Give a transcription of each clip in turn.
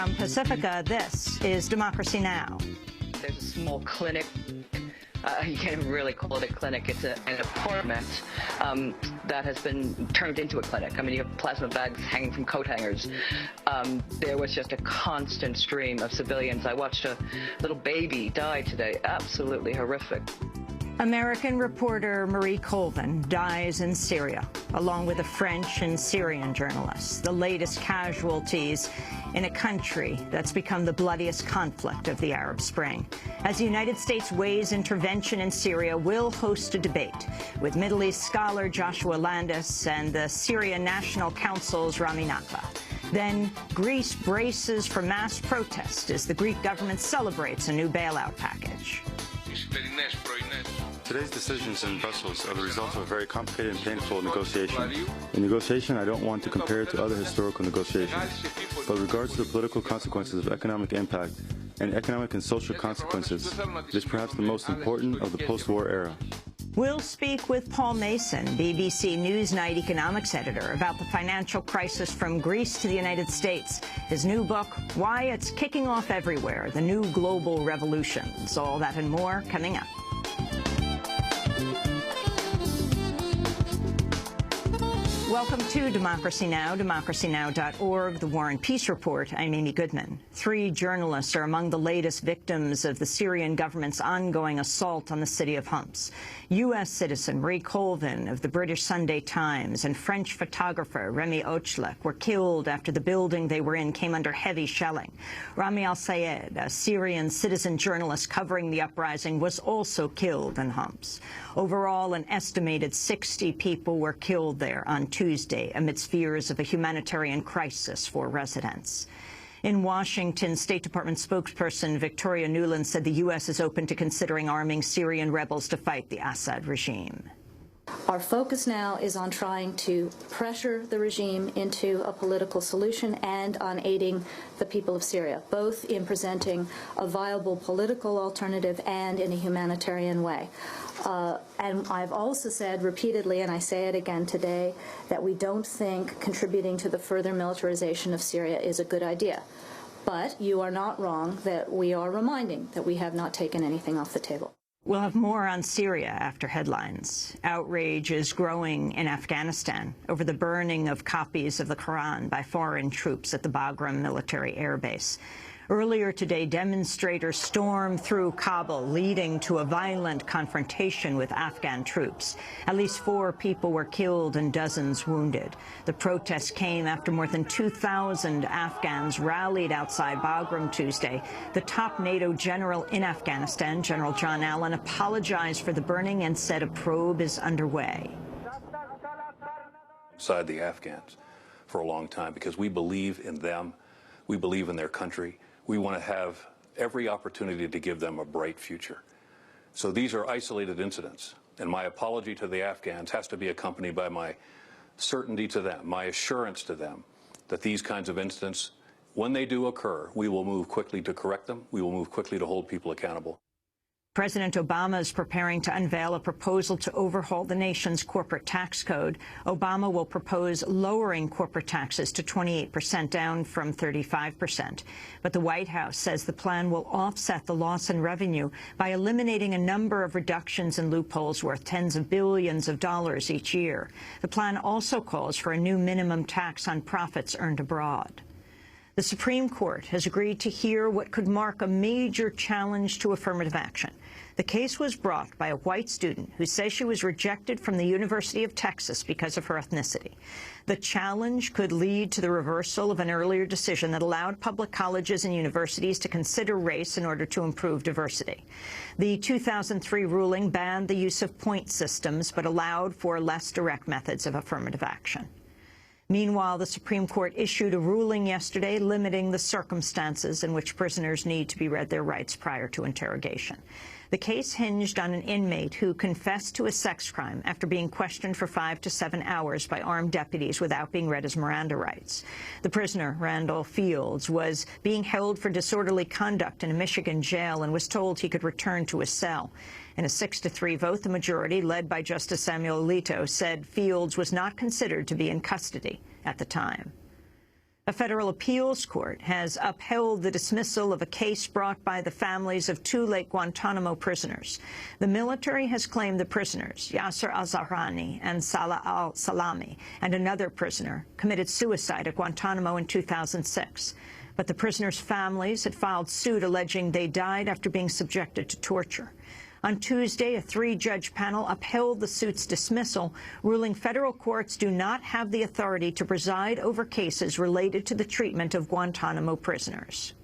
From Pacifica, this is Democracy Now! There's a small clinic. You can't really call it a clinic. It's an apartment that has been turned into a clinic. I mean, you have plasma bags hanging from coat hangers. There was just a constant stream of civilians. I watched a little baby die today. Absolutely horrific. American reporter Marie Colvin dies in Syria, along with a French and Syrian journalist, the latest casualties in a country that's become the bloodiest conflict of the Arab Spring. As the United States weighs intervention in Syria, we'll host a debate with Middle East scholar Joshua Landis and the Syria National Council's Rami Nakba. Then Greece braces for mass protest as the Greek government celebrates a new bailout package. Today's decisions in Brussels are the result of a very complicated and painful negotiation. In negotiation, I don't want to compare it to other historical negotiations, but with regards to the political consequences of economic impact and economic and social consequences, it is perhaps the most important of the post-war era. We'll speak with Paul Mason, BBC Newsnight economics editor, about the financial crisis from Greece to the United States. His new book, Why It's Kicking Off Everywhere, The New Global Revolutions. All that and more coming up. Welcome to Democracy Now!, democracynow.org, The War and Peace Report. I'm Amy Goodman. 3 journalists are among the latest victims of the Syrian government's ongoing assault on the city of Homs. U.S. citizen Marie Colvin of the British Sunday Times and French photographer Remy Ochlek were killed after the building they were in came under heavy shelling. Rami al-Sayed, a Syrian citizen journalist covering the uprising, was also killed in Homs. Overall, an estimated 60 people were killed there on Tuesday amidst fears of a humanitarian crisis for residents. In Washington, State Department spokesperson Victoria Nuland said the U.S. is open to considering arming Syrian rebels to fight the Assad regime. Our focus now is on trying to pressure the regime into a political solution and on aiding the people of Syria, both in presenting a viable political alternative and in a humanitarian way. And I've also said repeatedly, and I say it again today, that we don't think contributing to the further militarization of Syria is a good idea. But you are not wrong that we are reminding that we have not taken anything off the table. We'll have more on Syria after headlines. Outrage is growing in Afghanistan over the burning of copies of the Quran by foreign troops at the Bagram military air base. Earlier today, demonstrators stormed through Kabul, leading to a violent confrontation with Afghan troops. At least 4 people were killed and dozens wounded. The protests came after more than 2,000 Afghans rallied outside Bagram Tuesday. The top NATO general in Afghanistan, General John Allen, apologized for the burning and said a probe is underway. Inside the Afghans for a long time because we believe in them. We believe in their country. We want to have every opportunity to give them a bright future. So these are isolated incidents, and my apology to the Afghans has to be accompanied by my certainty to them, my assurance to them that these kinds of incidents, when they do occur, we will move quickly to correct them. We will move quickly to hold people accountable. President Obama is preparing to unveil a proposal to overhaul the nation's corporate tax code. Obama will propose lowering corporate taxes to 28%, down from 35%. But the White House says the plan will offset the loss in revenue by eliminating a number of reductions in loopholes worth tens of billions of dollars each year. The plan also calls for a new minimum tax on profits earned abroad. The Supreme Court has agreed to hear what could mark a major challenge to affirmative action. The case was brought by a white student who says she was rejected from the University of Texas because of her ethnicity. The challenge could lead to the reversal of an earlier decision that allowed public colleges and universities to consider race in order to improve diversity. The 2003 ruling banned the use of point systems but allowed for less direct methods of affirmative action. Meanwhile, the Supreme Court issued a ruling yesterday limiting the circumstances in which prisoners need to be read their rights prior to interrogation. The case hinged on an inmate who confessed to a sex crime after being questioned for 5 to 7 hours by armed deputies without being read his Miranda rights. The prisoner, Randall Fields, was being held for disorderly conduct in a Michigan jail and was told he could return to his cell. In a 6-3 vote, the majority, led by Justice Samuel Alito, said Fields was not considered to be in custody at the time. A federal appeals court has upheld the dismissal of a case brought by the families of 2 Lake Guantanamo prisoners. The military has claimed the prisoners, Yasser al-Zahrani and Salah al-Salami, and another prisoner, committed suicide at Guantanamo in 2006. But the prisoners' families had filed suit alleging they died after being subjected to torture. On Tuesday, a 3-judge panel upheld the suit's dismissal, ruling federal courts do not have the authority to preside over cases related to the treatment of Guantanamo prisoners.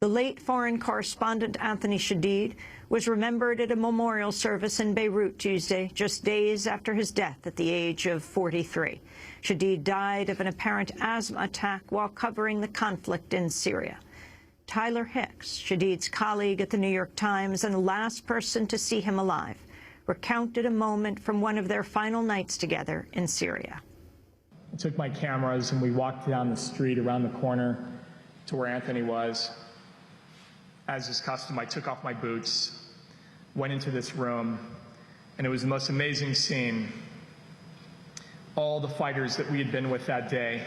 The late foreign correspondent Anthony Shadid was remembered at a memorial service in Beirut Tuesday, just days after his death at the age of 43. Shadid died of an apparent asthma attack while covering the conflict in Syria. Tyler Hicks, Shadid's colleague at the New York Times and the last person to see him alive, recounted a moment from one of their final nights together in Syria. I took my cameras and we walked down the street around the corner to where Anthony was. As is custom, I took off my boots, went into this room, and it was the most amazing scene. All the fighters that we had been with that day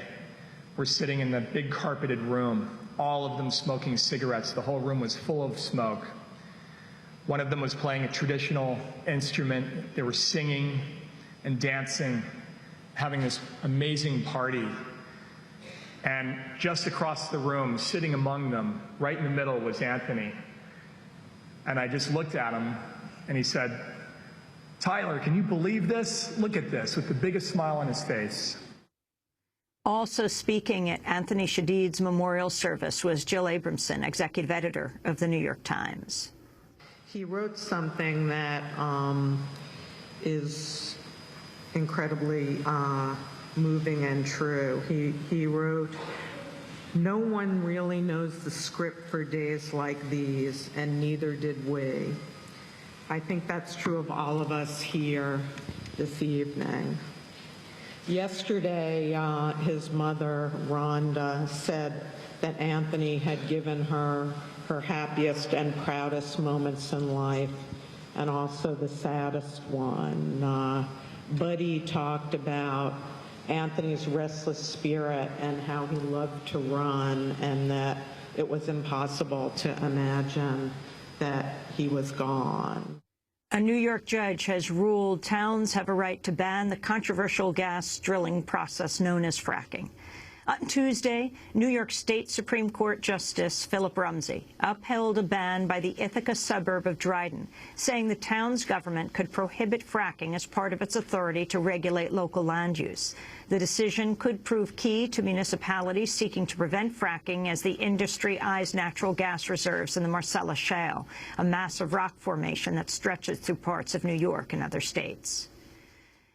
were sitting in the big carpeted room, all of them smoking cigarettes. The whole room was full of smoke. One of them was playing a traditional instrument. They were singing and dancing, having this amazing party. And just across the room, sitting among them, right in the middle, was Anthony. And I just looked at him, and he said, "Tyler, can you believe this? Look at this," with the biggest smile on his face. Also speaking at Anthony Shadid's memorial service was Jill Abramson, executive editor of The New York Times. He wrote something that is incredibly moving and true. He wrote, "No one really knows the script for days like these, and neither did we." I think that's true of all of us here this evening. Yesterday, his mother, Rhonda, said that Anthony had given her her happiest and proudest moments in life, and also the saddest one. Buddy talked about Anthony's restless spirit and how he loved to run, and that it was impossible to imagine that he was gone. A New York judge has ruled towns have a right to ban the controversial gas drilling process known as fracking. On Tuesday, New York State Supreme Court Justice Philip Rumsey upheld a ban by the Ithaca suburb of Dryden, saying the town's government could prohibit fracking as part of its authority to regulate local land use. The decision could prove key to municipalities seeking to prevent fracking as the industry eyes natural gas reserves in the Marcellus Shale, a massive rock formation that stretches through parts of New York and other states.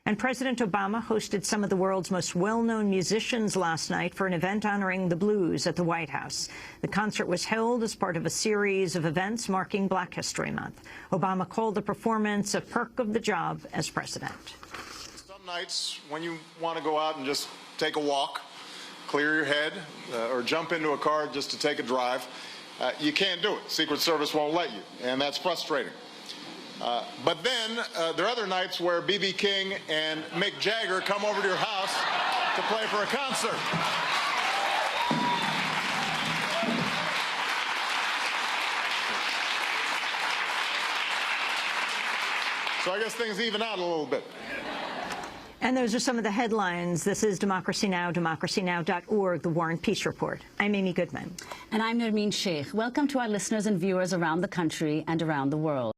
And President Obama hosted some of the world's most well-known musicians last night for an event honoring the blues at the White House. The concert was held as part of a series of events marking Black History Month. Obama called the performance a perk of the job as president. Some nights when you want to go out and just take a walk, clear your head, or jump into a car just to take a drive, you can't do it. Secret Service won't let you, and that's frustrating. But then there are other nights where B.B. King and Mick Jagger come over to your house to play for a concert. So I guess things even out a little bit. And those are some of the headlines. This is Democracy Now!, democracynow.org, The War and Peace Report. I'm Amy Goodman. And I'm Nermeen Sheikh. Welcome to our listeners and viewers around the country and around the world.